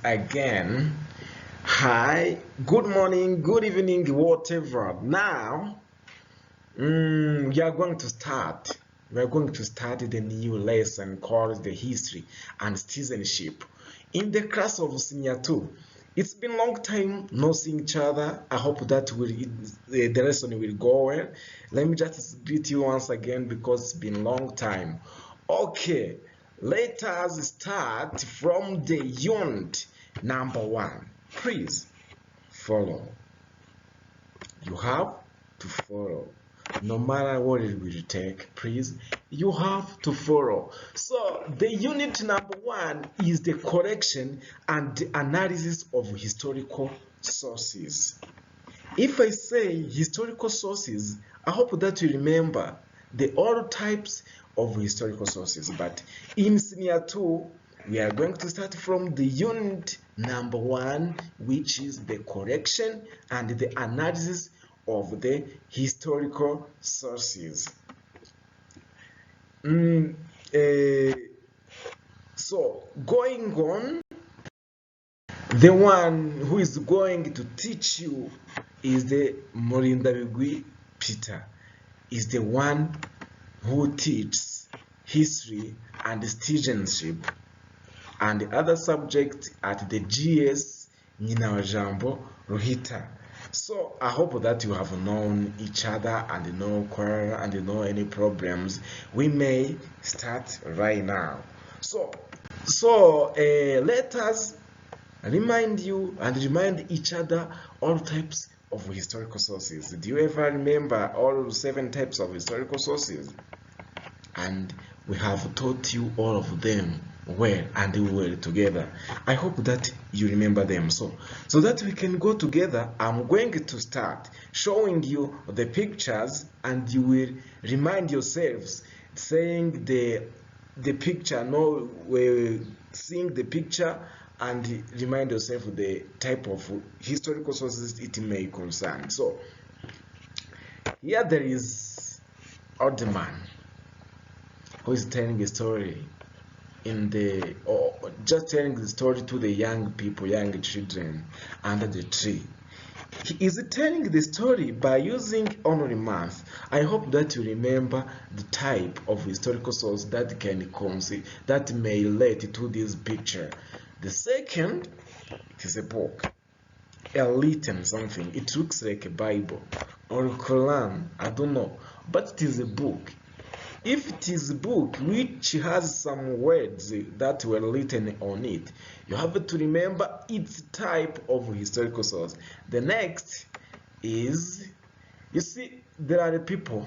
again. Hi, good morning, good evening, whatever. Now, we are going to start. We are going to start the new lesson called the history and citizenship in the class of senior 2. It's been a long time no seeing each other. I hope that the lesson will go well. Let me just greet you once again because it's been a long time. Okay, let us start from the unit number 1. Please follow. You have to follow. No matter what it will take, please, you have to follow. So the unit number 1 is the correction and the analysis of historical sources. If I say historical sources, I hope that you remember the all types of historical sources. But in senior 2, we are going to start from the unit number 1, which is the correction and the analysis of the historical sources. So going on, the one who is going to teach you is the Morindabigwi Peter, is the one who teaches history and citizenship and the other subject at the GS Nyinawajambo Rohita. So I hope that you have known each other and no quarrel and no any problems. We may start right now. So let us remind you and remind each other all types of historical sources. Do you ever remember all 7 types of historical sources? And we have taught you all of them well and we were together. I hope that you remember them. So that we can go together, I'm going to start showing you the pictures and you will remind yourselves saying the picture, seeing the picture and remind yourself the type of historical sources it may concern. So here there is old man who is telling a story just telling the story to the young people, young children under the tree. He is telling the story by using honorary month. I hope that you remember the type of historical source that may relate to this picture. The second, it is a book, a written something. It looks like a Bible or a Quran, I don't know, but it is a book. If it is a book which has some words that were written on it, you have to remember its type of historical source. The next is, you see, there are people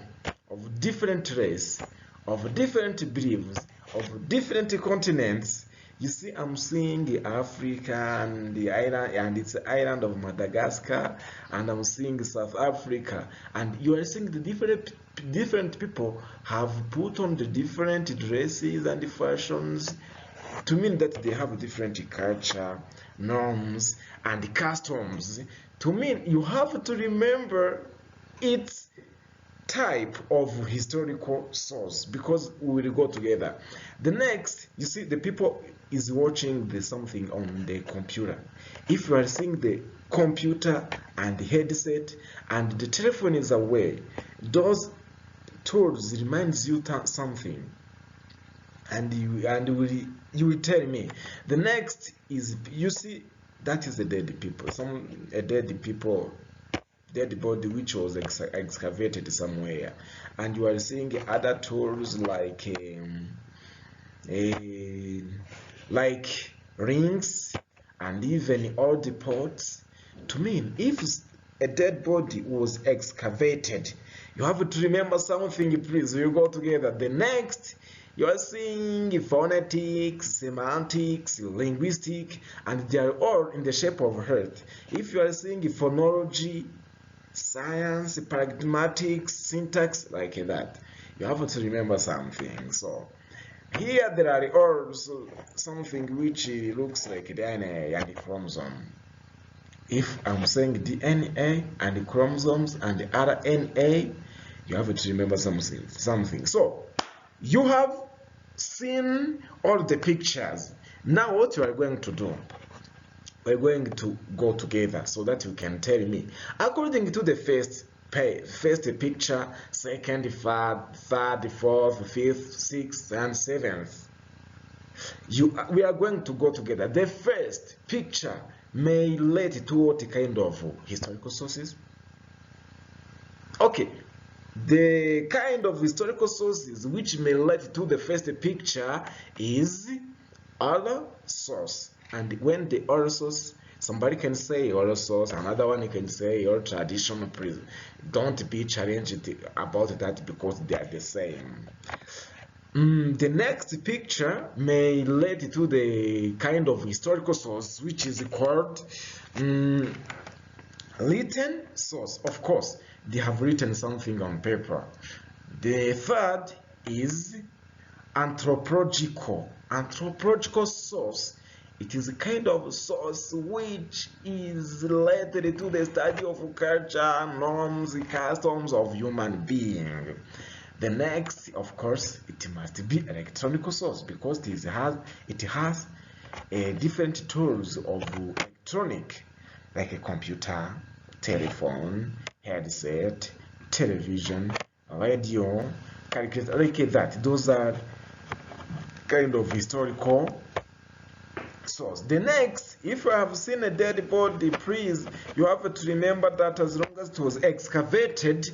of different race, of different beliefs, of different continents. You see, I'm seeing Africa and the island, and it's the island of Madagascar, and I'm seeing South Africa, and you are seeing the different people have put on the different dresses and fashions to mean that they have different culture, norms, and customs. To mean you have to remember its type of historical source because we will go together. The next, you see, the people is watching something on the computer. If you are seeing the computer and the headset and the telephone is away, those tools reminds you something, and you will tell me. The next is, you see, that is the dead people, dead body which was excavated somewhere, and you are seeing other tools like rings and even old pots. To mean, if a dead body was excavated, you have to remember something, please. We go together. The next, you are seeing phonetics, semantics, linguistic, and they are all in the shape of earth. If you are seeing phonology, science, pragmatics, syntax, like that, you have to remember something. So here there are also something which looks like DNA and chromosome. If I'm saying DNA and chromosomes and RNA, you have to remember something. So you have seen all the pictures. Now what you are going to do, we're going to go together so that you can tell me according to the first picture, second, third, fourth, fifth, sixth, and seventh. We are going to go together. The first picture may relate to what kind of historical sources? Okay, the kind of historical sources which may relate to the first picture is oral source. And when the oral source, somebody can say oral source, another one can say oral traditional. Don't be challenged about that because they are the same. The next picture may relate to the kind of historical source which is called written source. Of course, they have written something on paper. The third is anthropological source. It is a kind of source which is related to the study of culture, norms, customs of human being. The next, of course, it must be electronic source because it has different tools of electronic, like a computer, telephone, headset, television, radio, calculator, like that. Those are kind of historical source. The next, if you have seen a dead body, please, you have to remember that as long as it was excavated,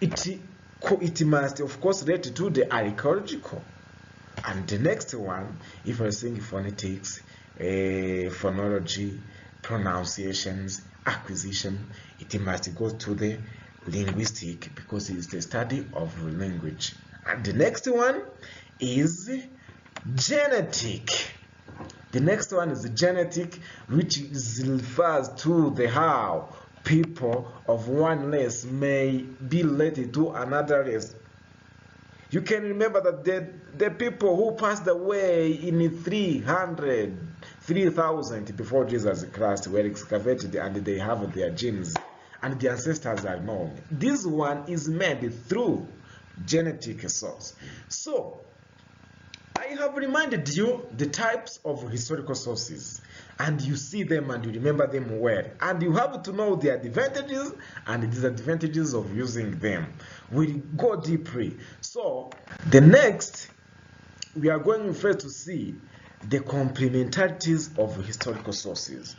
it must, of course, relate to the archaeological. And the next one, if you're saying phonetics, phonology, pronunciations, acquisition, it must go to the linguistic because it's the study of language. And the next one is genetic. The next one is genetic, which refers to the how people of one race may be related to another race. You can remember that the people who passed away in 3,000 before Jesus Christ were excavated and they have their genes and their ancestors are known. This one is made through genetic source. So, I have reminded you the types of historical sources, and you see them and you remember them well, and you have to know the advantages and disadvantages of using them. We'll go deeply. So the next, we are going first to see the complementarities of historical sources.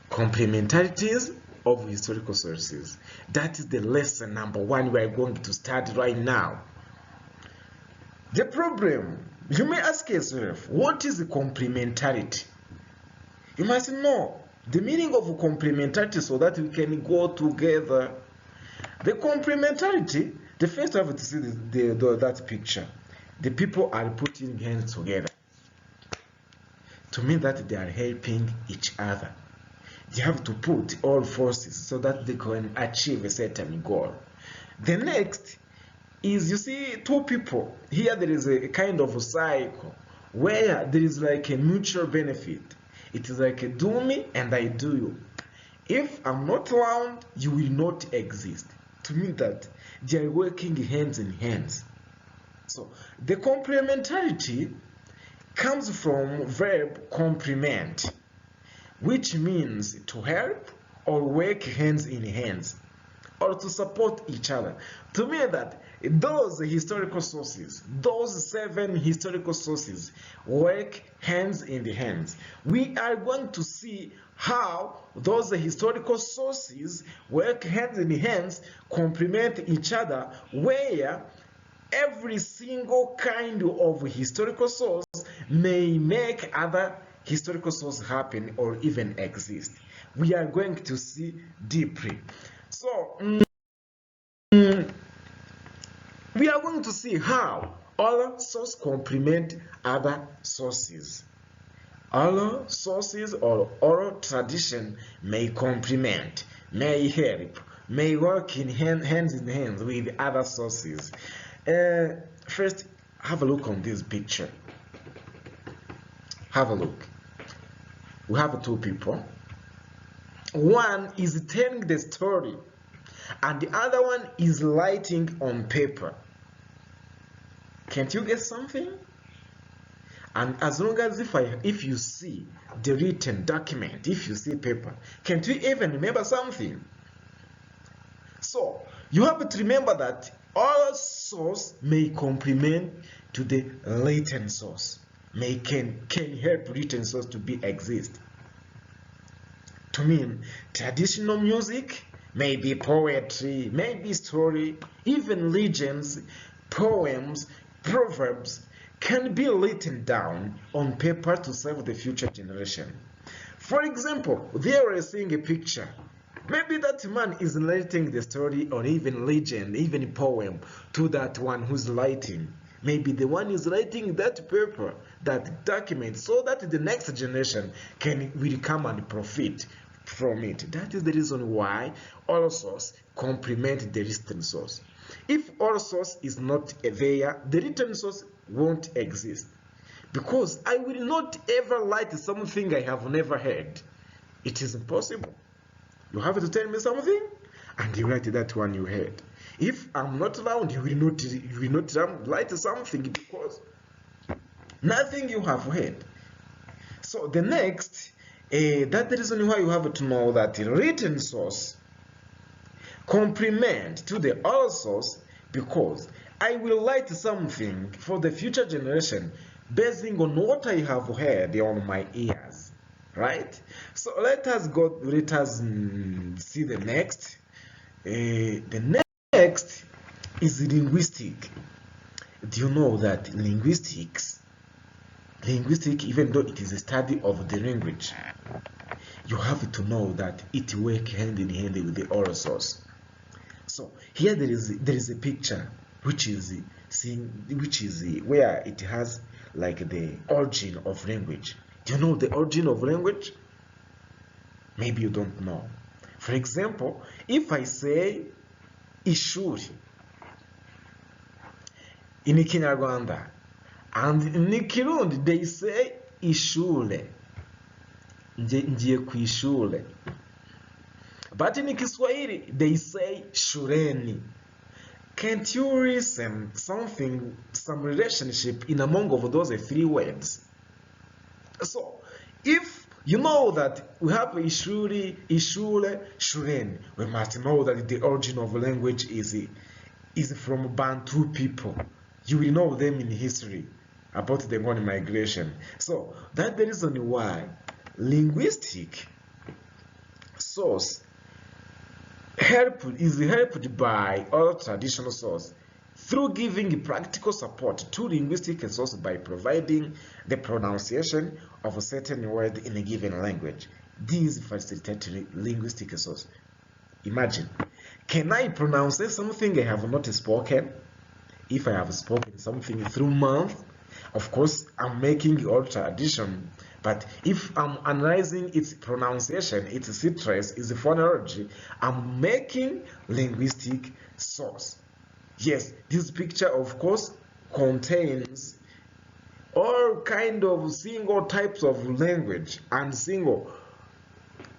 Complementarities of historical sources. That is the lesson number 1 we are going to start right now. The problem, you may ask yourself, what is complementarity? You must know the meaning of complementarity so that we can go together. The complementarity, the first I have to see that picture. The people are putting hands together. To mean that they are helping each other. They have to put all forces so that they can achieve a certain goal. The next is, you see, two people. Here there is a kind of a cycle where there is like a mutual benefit. It is like a do me and I do you. If I'm not around, you will not exist. To mean that they are working hands in hands. So the complementarity comes from verb complement, which means to help or work hands in hands or to support each other. To mean that those historical sources, those 7 historical sources work hands in the hands. We are going to see how those historical sources work hands in hands, complement each other, where every single kind of historical source may make other historical source happen or even exist. We are going to see deeply. So, we are going to see how all sources complement other sources. Oral sources or oral tradition may complement, may help, may work in hands in hands with other sources. First, have a look on this picture. Have a look. We have 2 people. One is telling the story, and the other one is writing on paper. Can't you get something? And as long as if you see the written document, if you see paper, can't you even remember something? So you have to remember that all source may complement to the latent source, can help written source to be exist. To mean traditional music, maybe poetry, maybe story, even legends, poems, proverbs can be written down on paper to serve the future generation. For example, there is seeing a picture. Maybe that man is writing the story or even legend, even a poem to that one who's writing. Maybe the one is writing that paper, that document, so that the next generation will come and profit from it. That is the reason why all source complement the written source. If all source is not there, the written source won't exist. Because I will not ever write something I have never heard. It is impossible. You have to tell me something, and you write that one you heard. If I'm not around, you will not write something because nothing you have heard. So the next, that's the reason why you have to know that the written source complement to the oral source, because I will write something for the future generation basing on what I have heard on my ears, right? So let us see the next. The next is linguistic. Do you know that linguistic, even though it is a study of the language, you have to know that it works hand in hand with the oral source. So here there is a picture which is where it has like the origin of language. Do you know the origin of language? Maybe you don't know. For example, if I say ishuri in Kinyarwanda, and in Kirundi they say ishure, ngiye ku ishure. But in Kiswahili they say shureni. Can't you reason some relationship in among of those three words? So if you know that we have ishuri, ishure, shuren, we must know that the origin of language is from Bantu people. You will know them in history about the Ngoni migration. So that's the reason why linguistic source is helped by all traditional source through giving practical support to linguistic source by providing the pronunciation of a certain word in a given language. These facilitate linguistic source. Imagine, can I pronounce something I have not spoken? If I have spoken something through month, of course I'm making all tradition. But if I'm analyzing its pronunciation, its citrus, its phonology, I'm making linguistic source. Yes, this picture of course contains all kind of single types of language and single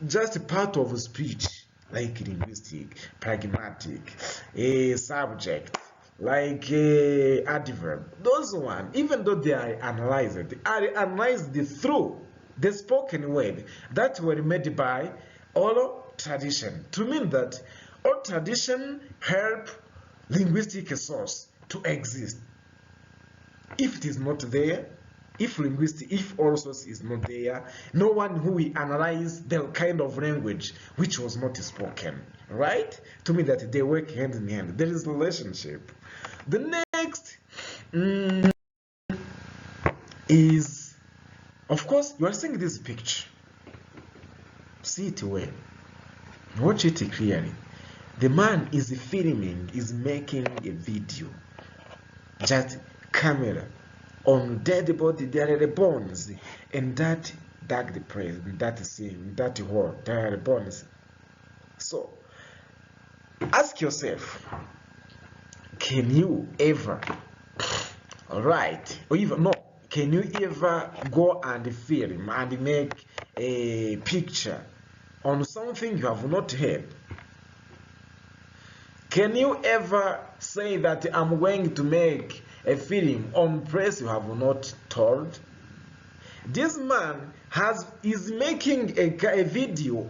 just part of speech, like linguistic, pragmatic, a subject, like adverb. Those one, even though they are analyzed through the spoken word that were made by oral tradition. To mean that oral tradition help linguistic source to exist. If it is not there, if oral source is not there, no one who will analyze the kind of language which was not spoken, right? To me that they work hand in hand. There is a relationship. The next is, of course, you are seeing this picture. See it well. Watch it clearly. The man is filming, is making a video. Just camera on dead body, there are the bones, and that dug the place, that scene, that hole, there are the bones. So ask yourself, can you ever write, or even no, can you ever go and film and make a picture on something you have not heard? Can you ever say that I'm going to make a film on place you have not told? This man is making a video,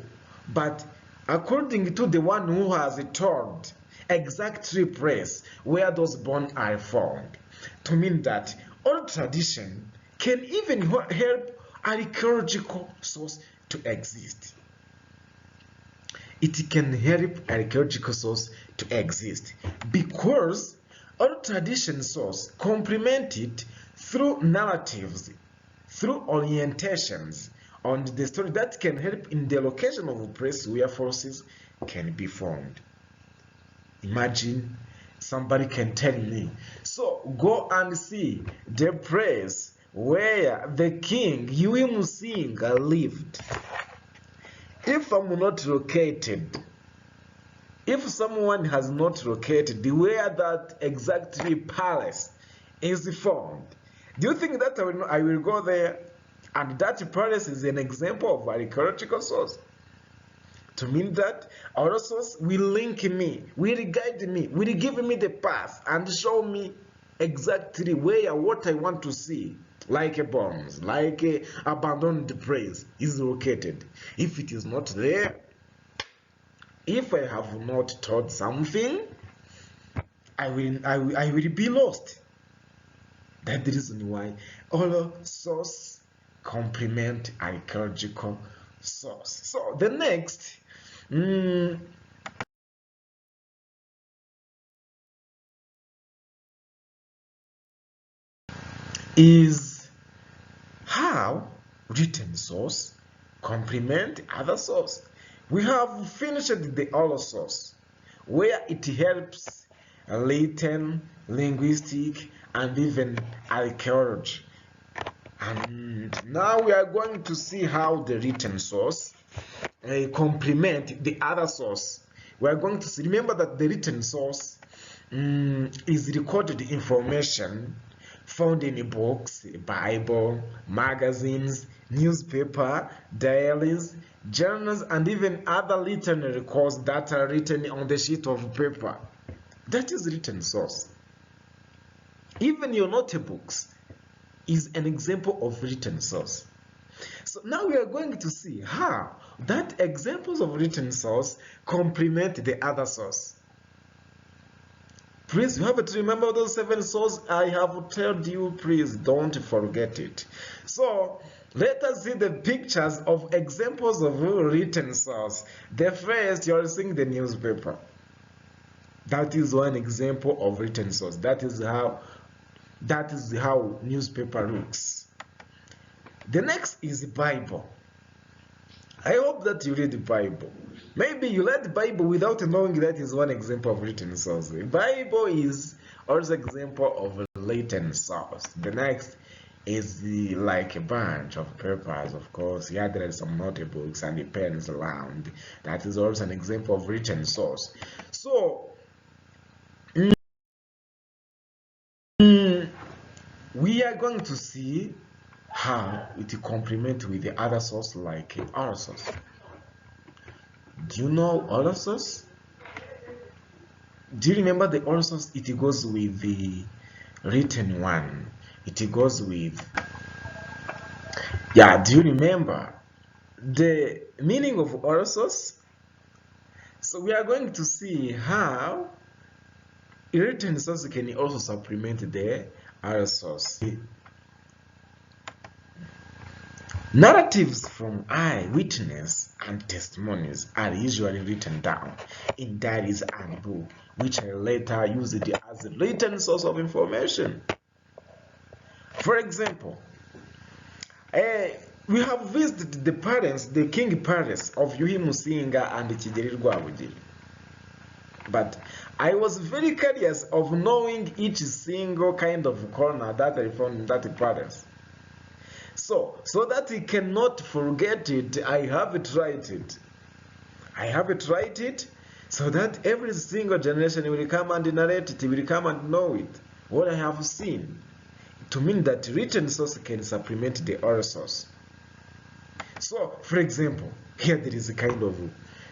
but according to the one who has told exactly place where those bones are found, to mean that oral tradition can even help archaeological source to exist. It can help archaeological source to exist because oral tradition source complement it through narratives, through orientations on the story that can help in the location of a place where forces can be found. Imagine somebody can tell me, so go and see the place where the king Unit1 lived. If I'm not located, if someone has not located where that exactly palace is found, do you think that I will go there? And that palace is an example of archaeological source. To mean that our source will link me, will guide me, will give me the path and show me exactly where what I want to see, like a bombs, like a abandoned place is located. If it is not there, if I have not taught something, I will be lost. That's the reason why all source complement archaeological source. So the next is how written source complement other source. We have finished the oral source, where it helps written, linguistic, and even archaeology. And now we are going to see how the written source complement the other source. We are going to see, remember that the written source is recorded information found in books, Bible, magazines, newspaper, diaries, journals, and even other written records that are written on the sheet of paper. That is written source. Even your notebooks is an example of written source. So now we are going to see how that examples of written source complement the other source. Please, you have to remember those 7 sources I have told you. Please don't forget it. So let us see the pictures of examples of written source. The first, you are seeing the newspaper. That is one example of written source. That is how newspaper looks. The next is the Bible. I hope that you read the Bible. Maybe you read the Bible without knowing that is one example of written source. The Bible is also an example of a written source. The next is like a bunch of papers, of course. Here there are some notebooks and the pens around. That is also an example of written source. So we are going to see how it complements with the other source like oral source. Do you know oral source? Do you remember the oral source? It goes with the written one. It goes with, yeah, do you remember the meaning of oral source? So we are going to see how a written source can also supplement the oral source. Narratives from eyewitness and testimonies are usually written down in diaries and books, which are later used as a written source of information. For example, we have visited the king palace of Unit1 and Kigeli. But I was very curious of knowing each single kind of corner that I found in that palace. So that you cannot forget it, I have it written. So that every single generation will come and narrate it, will come and know it, what I have seen. To mean that written source can supplement the oral source. So, for example, here there is a kind of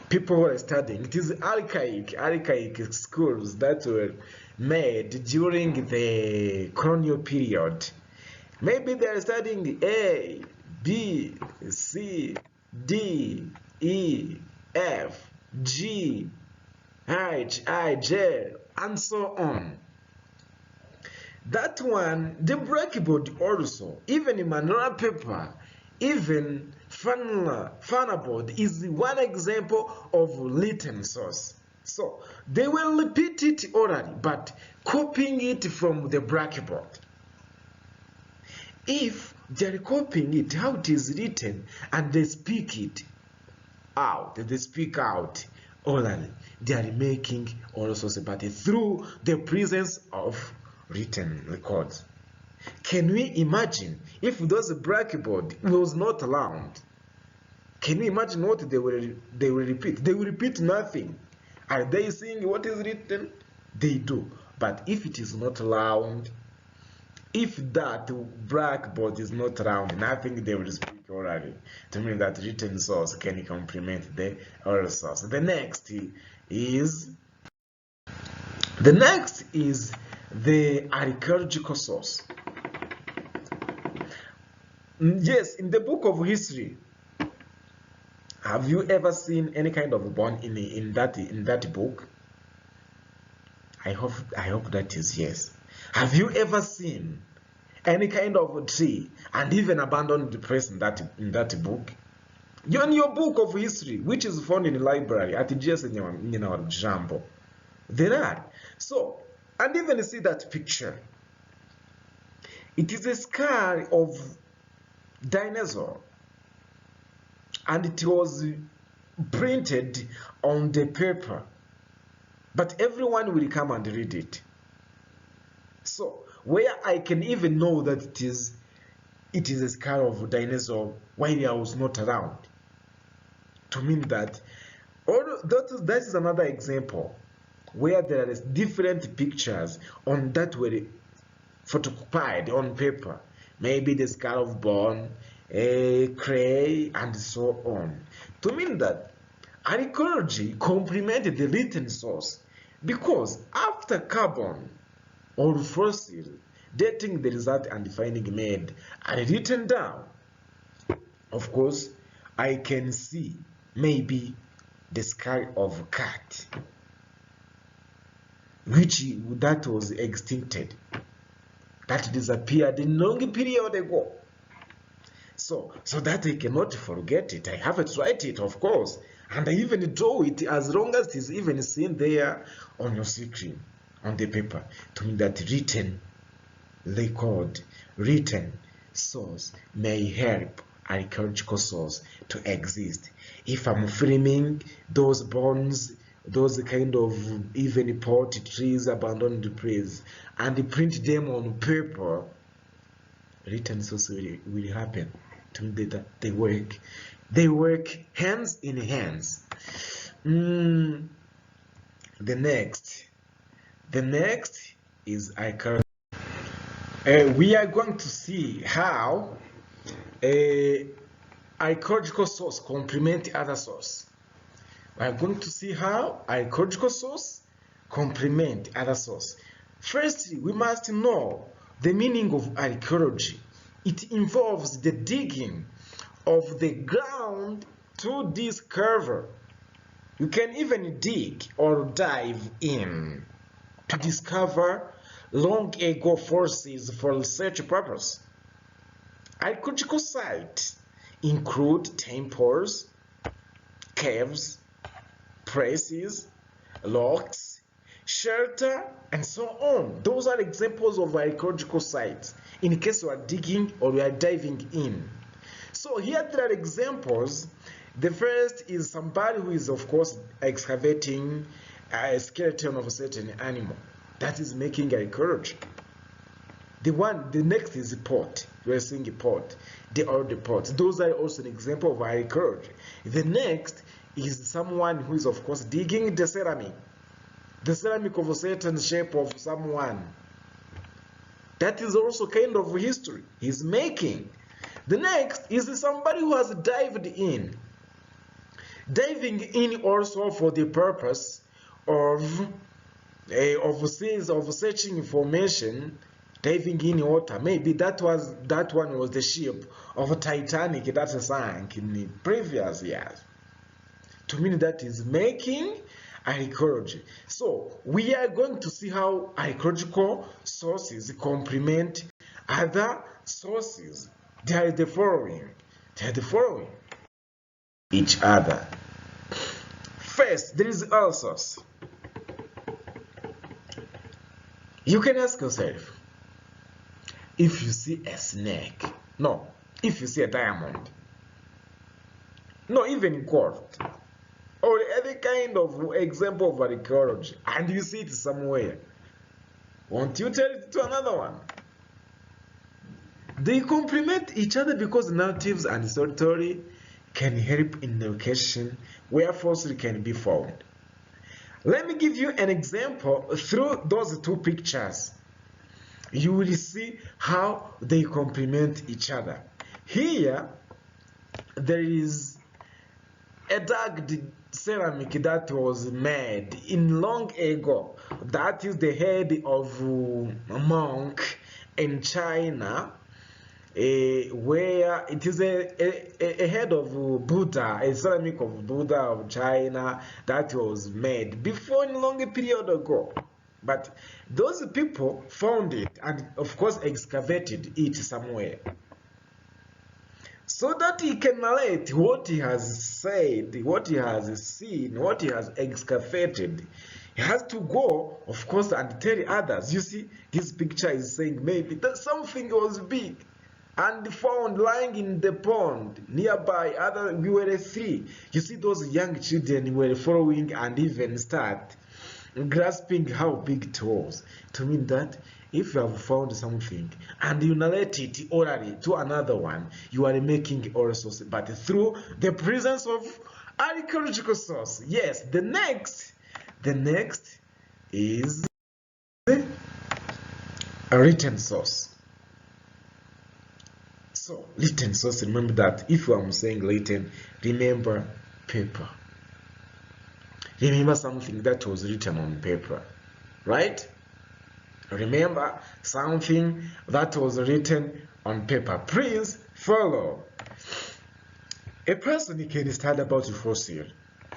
people who are studying. It is archaic schools that were made during the colonial period. Maybe they are studying B, C, D, E, F, G, H, I, J, and so on. That one, the blackboard also, even in manual paper, even Funnerboard is one example of written source. So they will repeat it orally, but copying it from the blackboard. If they're copying it, how it is written, and they speak it out, they speak out orally, they are making oral source, but through the presence of written records. Can we imagine if those blackboard was not around? Can you imagine what they will repeat? They will repeat nothing. Are they seeing what is written? They do. But if it is not round, if that blackboard is not round, nothing they will speak orally. To mean that written source can complement the oral source. The next is the archaeological source. Yes, in the book of history, have you ever seen any kind of bone in that book? I hope that is yes. Have you ever seen any kind of a tree and even abandoned place in that book? You're in your book of history, which is found in the library at GS in our Jambo. There are. So, and even see that picture. It is a skull of dinosaur, and it was printed on the paper, but everyone will come and read it. So where I can even know that it is a skull of a dinosaur while I was not around, to mean that, or that is another example where there is different pictures on that were photocopied on paper, maybe the skull of bone, a clay, and so on. To mean that archaeology complemented the written source, because after carbon or fossil dating the result and finding made and written down, of course I can see maybe the skull of cat, that was extincted, that disappeared in long period ago. So that I cannot forget it. I have to write it, of course, and I even draw it as long as it is even seen there on your screen, on the paper. To me, that written record, written source may help archaeological source to exist. If I'm filming those bones, those kind of even potted trees, abandoned trees, and print them on paper, written source will happen. To me, that they work hands in hands. The next is archaeology. We are going to see how archaeological source complement other source. We are going to see how archaeological source complement other source. Firstly, we must know the meaning of archaeology. It involves the digging of the ground to discover. You can even dig or dive in to discover long ago forces for research purpose. Archaeological sites include temples, caves, places, rocks, shelter, and so on. Those are examples of archaeological sites in case you are digging or you are diving in. So here there are examples. The first is somebody who is, of course, excavating a skeleton of a certain animal. That is making archaeology. The next is a pot. We are seeing a pot, the old pots. Those are also an example of archaeology. The next is someone who is, of course, digging the ceramic of a certain shape of someone. That is also kind of history he's making. The next is somebody who has dived in. Diving in also for the purpose of searching information diving in water. Maybe that one was the ship of Titanic that sank in the previous years. To me, that is making archaeology. So we are going to see how archaeological sources complement other sources. They are the following. Each other. First, there is all source. You can ask yourself, if you see a snake, no, if you see a diamond, no, even gold, or any kind of example of archaeology, and you see it somewhere, won't you tell it to another one? They complement each other because narratives and story can help in location where falsity can be found. Let me give you an example through those two pictures. You will see how they complement each other. Here, there is a dug ceramic that was made in long ago. That is the head of a monk in China, where it is a head of Buddha, a ceramic of Buddha of China that was made before a long period ago. But those people found it and of course excavated it somewhere, so that he can narrate what he has said, what he has seen, what he has excavated. He has to go, of course, and tell others. You see, this picture is saying maybe that something was big and found lying in the pond nearby. We were three. You see, those young children were following and even start grasping how big it was. To mean that if you have found something and you narrate it orally to another one, you are making oral source, but through the presence of archaeological source. Yes, the next is a written source. So written source, remember that if I'm saying written, remember paper. Remember something that was written on paper, right? Remember something that was written on paper. Please follow. A person can study about fossil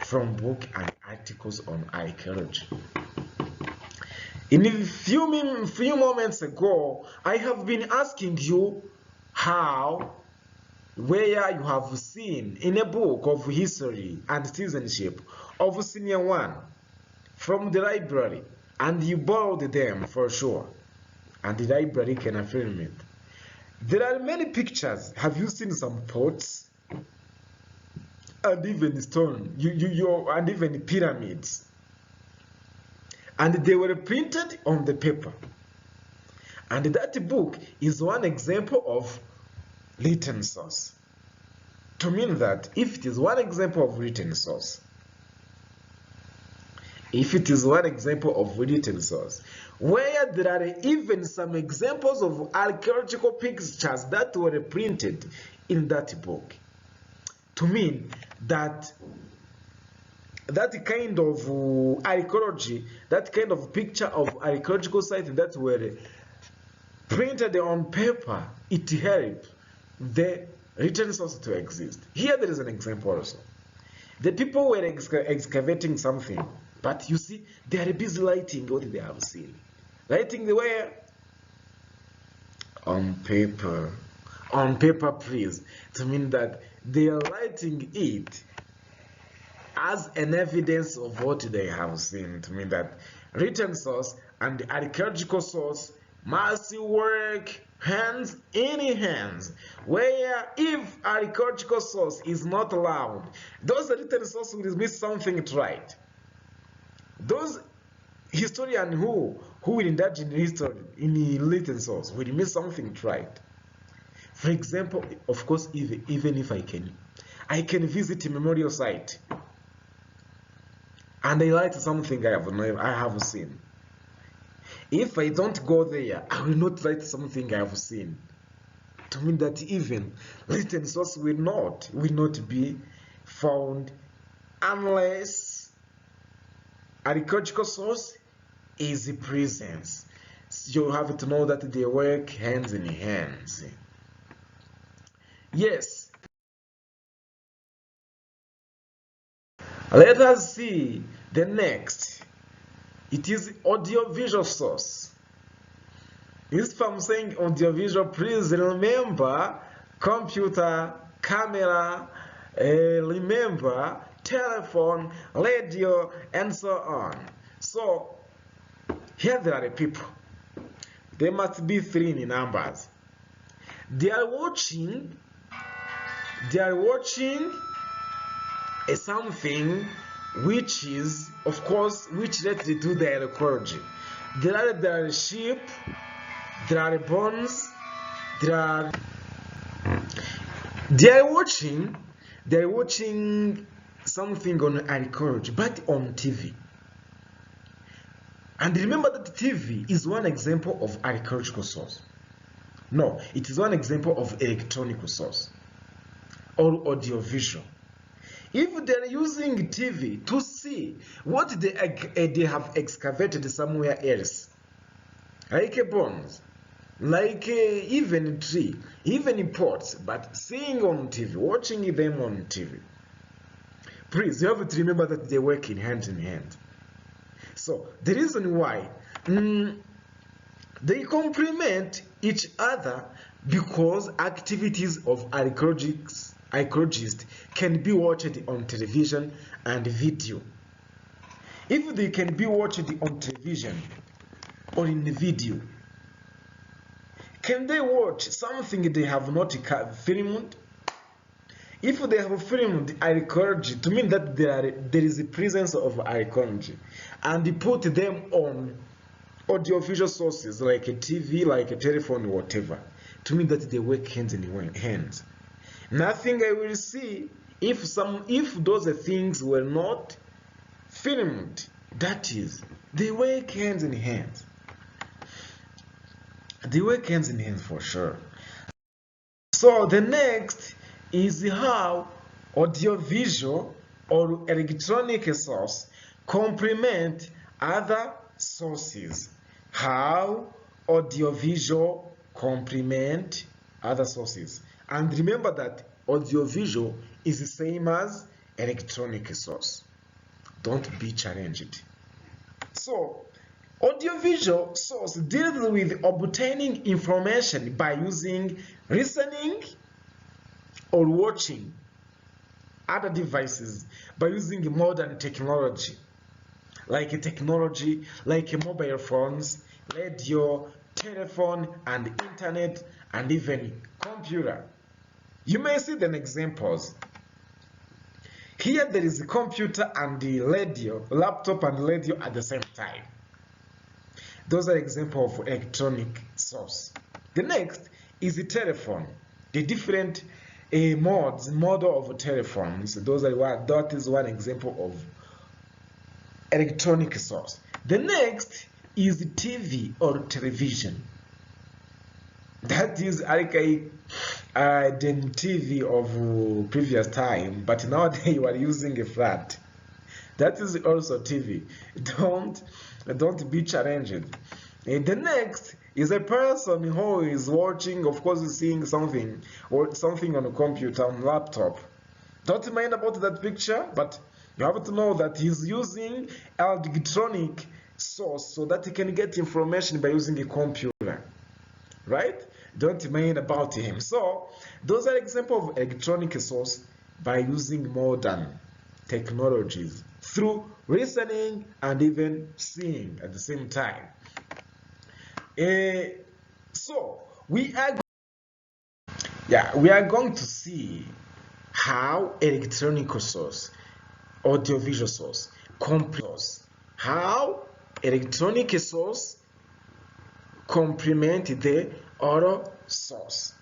from books and articles on archaeology. In a few moments ago, I have been asking you where you have seen in a book of history and citizenship of Senior 1 from the library, and you borrowed them for sure, and the library can affirm it. There are many pictures. Have you seen some pots and even stone, and even pyramids? And they were printed on the paper. And that book is one example of written source. To mean that if it is one example of written source, where there are even some examples of archaeological pictures that were printed in that book, to mean that kind of archaeology, that kind of picture of archaeological sites that were printed on paper, it helped the written source to exist. Here there is an example also. The people were excavating something, but you see, they are busy writing what they have seen. Writing where? On paper. On paper, please. To mean that they are writing it as an evidence of what they have seen. To mean that written source and the archaeological source must work hands in hands, where if archaeological source is not allowed, those written source will miss something to write. Those historians who will indulge in history in written source will miss something to write. For example, of course, even if I can visit a memorial site and I write something I have seen. If I don't go there, I will not write something I have seen. To mean that even written source will not be found unless archaeological source is present. you have to know that they work hands in hands. Yes, let us see the next. It is audiovisual source. If I'm saying audiovisual, please remember computer, camera, remember telephone, radio, and so on. So here there are the people. There must be three in numbers. They are watching something which is, of course, which related to their ecology. There are sheep, there are bones, they are watching something on agriculture, but on TV. And remember that TV is one example of agricultural source. No, it is one example of electronic source or audiovisual. If they're using TV to see what they have excavated somewhere else, like bones, like even tree, even pots, but seeing on TV, watching them on TV, please, you have to remember that they work in hand. So the reason why they complement each other, because activities of archaeologists can be watched on television and video. If they can be watched on television or in video, can they watch something they have not filmed? If they have filmed archaeology, to mean that there is a presence of archaeology, and they put them on audiovisual sources like a TV, like a telephone, whatever, to mean that they work hands in hands. Nothing I will see if those things were not filmed. That is, they work hands in hands. They work hands in hands for sure. So the next is how audiovisual or electronic source complement other sources. How audiovisual complement other sources. And remember that audiovisual is the same as electronic source. Don't be challenged. So, audiovisual source deals with obtaining information by using listening or watching other devices, by using modern technology like mobile phones, radio, telephone, and internet, and even computer. You may see the examples. Here there is a computer and the radio, laptop and radio at the same time. Those are examples of electronic source. The next is the telephone. The different model of telephones. That is one example of electronic source. The next is the TV or television. That is like the TV of previous time, but nowadays you are using a flat. That is also TV. Don't be challenged. The next is a person who is watching, of course, seeing something or something on a computer, on laptop. Don't mind about that picture, but you have to know that he's using electronic source so that he can get information by using a computer, right? Don't mind about him. So those are examples of electronic source by using modern technologies through listening and even seeing at the same time. So we are going to see how electronic source, audiovisual source, how electronic source complement the oral source.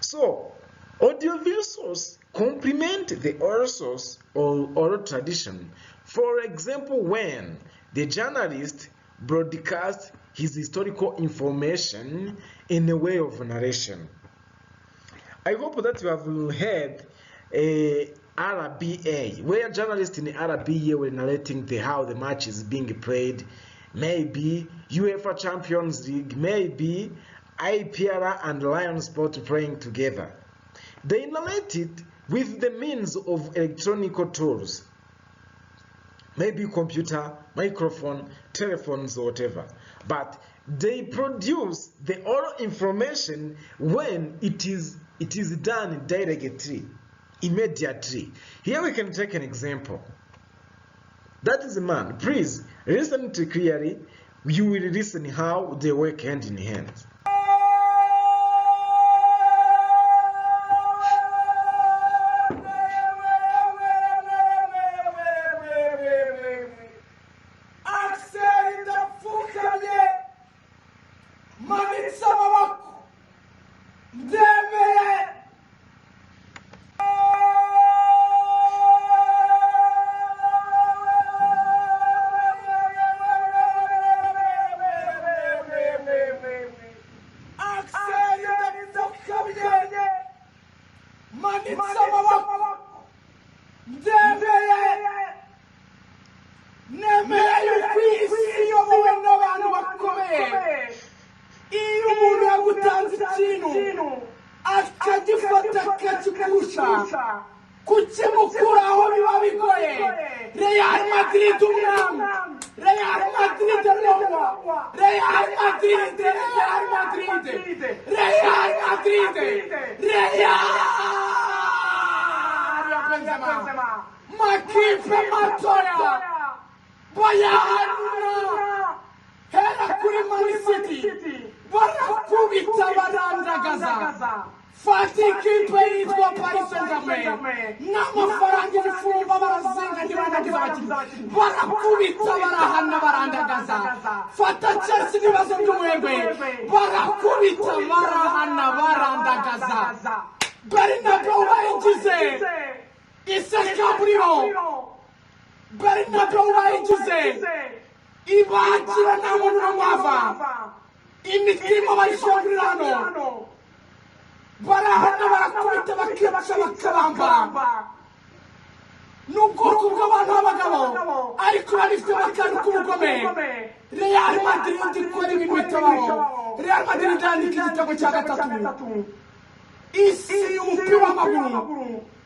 So audiovisual source complement the oral source or oral tradition. For example, when the journalist broadcasts his historical information in a way of narration. I hope that you have heard RBA, where journalists in RBA were narrating how the match is being played maybe UEFA Champions League, maybe IPR and Lion Sport playing together. They narrate it with the means of electronic tools, maybe computer, microphone, telephones, or whatever. But they produce the oral information when it is done directly, immediately. Here we can take an example. That is a man. Please listen to clearly. You will listen how they work hand in hand.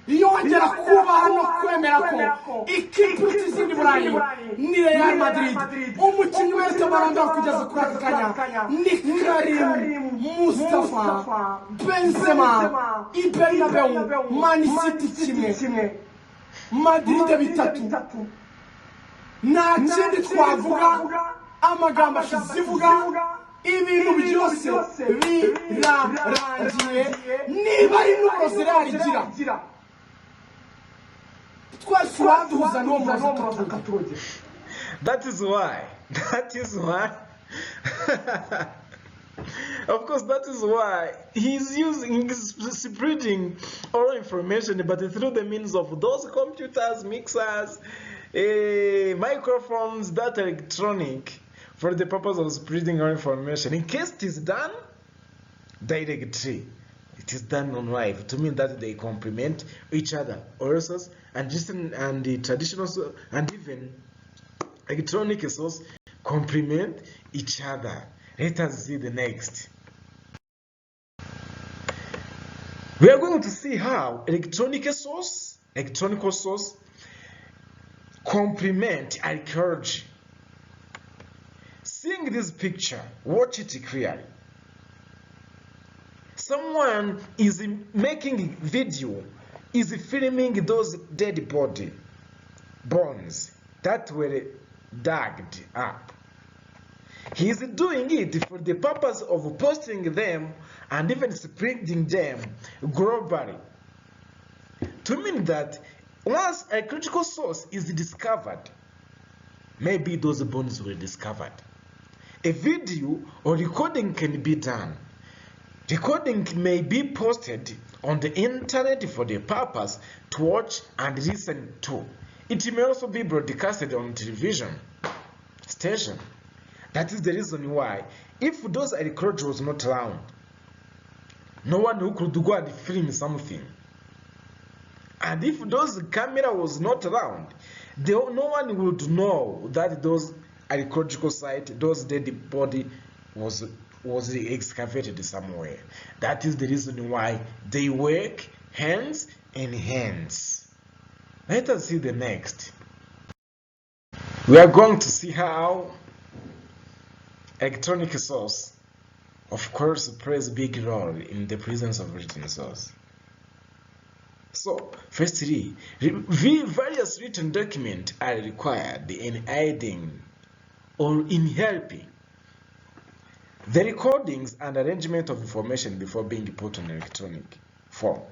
yongera kubaha no kwemera ko ikipe itsinda Burayi ni Real Madrid. Umukinnyi wese baranda kugeza kuri aka kanya ni Karim Mustafa Benzema. Bernabeu Man City kimwe, Madrid bitatu. Nta kindi twavuga, amagambo ashizivuga, ibintu byose birarangiye. Niba ari n'uko zirarigira twaswaduza no mu. That is why of course, that is why he's spreading all information, but through the means of those computers, mixers, microphones, that electronic, for the purpose of spreading all information. In case it is done directly, it is done on live, to mean that they complement each other, oral source and the traditional source and even electronic source complement each other. Let us see the next. We are going to see how electronic source complement archaeology. Seeing this picture, watch it clearly. Someone is making video, is filming those dead bones that were dug up. He is doing it for the purpose of posting them and even spreading them globally. To mean that once a critical source is discovered, maybe those bones were discovered, a video or recording can be done. Recording may be posted on the internet for the purpose to watch and listen to. It may also be broadcasted on television station. That is the reason why, if those archaeology was not around, no one who could go and film something. And if those camera was not around, no one would know that those archaeological site, those dead body was excavated somewhere. That is the reason why they work hands in hands. Let us see the next. We are going to see how electronic source, of course, plays a big role in the presence of written source. So, firstly, various written documents are required in aiding or in helping the recordings and arrangement of information before being put on electronic form.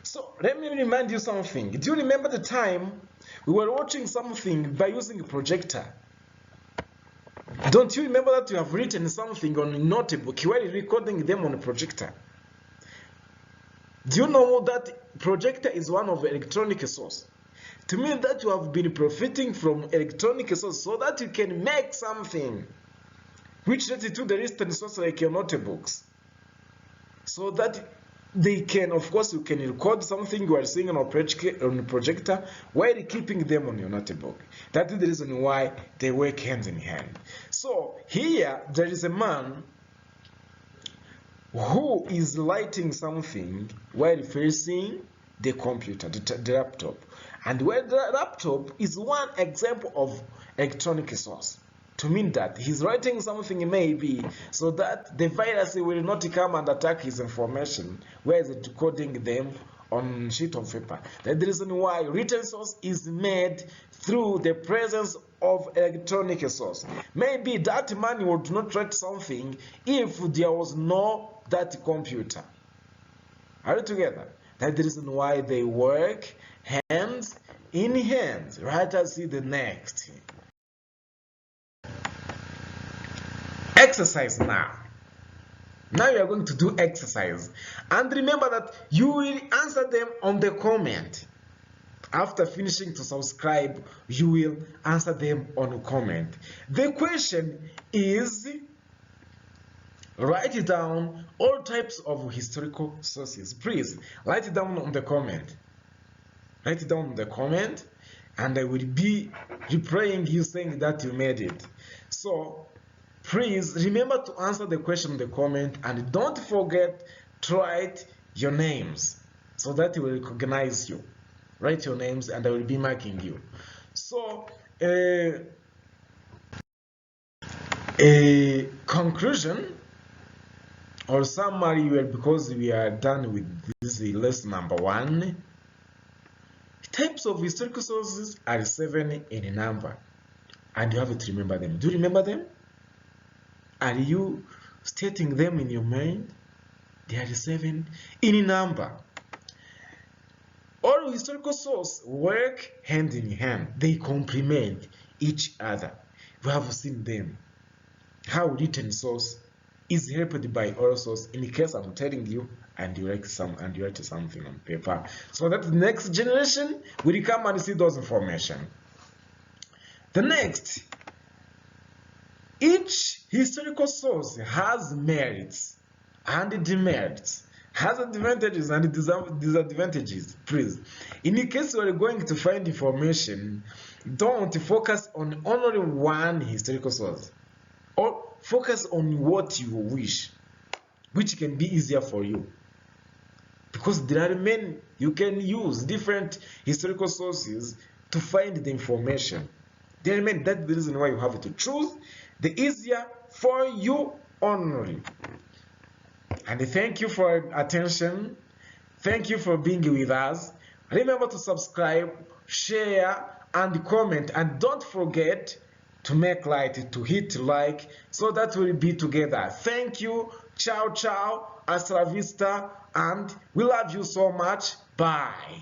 So, let me remind you something. Do you remember the time we were watching something by using a projector? Don't you remember that you have written something on a notebook while recording them on a projector? Do you know that projector is one of electronic source? To mean that you have been profiting from electronic source so that you can make something which relates to the written source like your notebooks. So that they can, of course, you can record something you are seeing on a projector while keeping them on your notebook. That is the reason why they work hand in hand. So here there is a man who is lighting something while facing the computer, the laptop. And where the laptop is one example of electronic source. To mean that he's writing something maybe so that the virus will not come and attack his information, where is it coding them on sheet of paper. That's the reason why written source is made through the presence of electronic source. Maybe that man would not write something if there was no that computer. Are you together? That's the reason why they work hands in hands. Let us see the next. Exercise now. Now you are going to do exercise. And remember that you will answer them on the comment. After finishing to subscribe, you will answer them on a comment. The question is, write down all types of historical sources. Please, write it down on the comment. Write it down on the comment, and I will be replying you saying that you made it. So, please remember to answer the question in the comment, and don't forget to write your names so that we will recognize you. Write your names and I will be marking you. So, a conclusion or summary, because we are done with this lesson number 1. Types of historical sources are 7 in number, and you have to remember them. Do you remember them? Are you stating them in your mind? They are 7 in number. All historical sources work hand in hand. They complement each other. We have seen them. How written source is helped by oral source. In case I'm telling you, and you write something on paper, so that the next generation will come and see those information. The next, each historical source has merits and demerits, has advantages and disadvantages. Please, in the case you are going to find information, don't focus on only one historical source, or focus on what you wish, which can be easier for you, because there are many. You can use different historical sources to find the information. There are many. That's the reason why you have to choose the easier for you only. And thank you for attention. Thank you for being with us. Remember to subscribe, share, and comment. And don't forget to make like, to hit like, so that we'll be together. Thank you. Ciao, ciao. Hasta la vista. And we love you so much. Bye.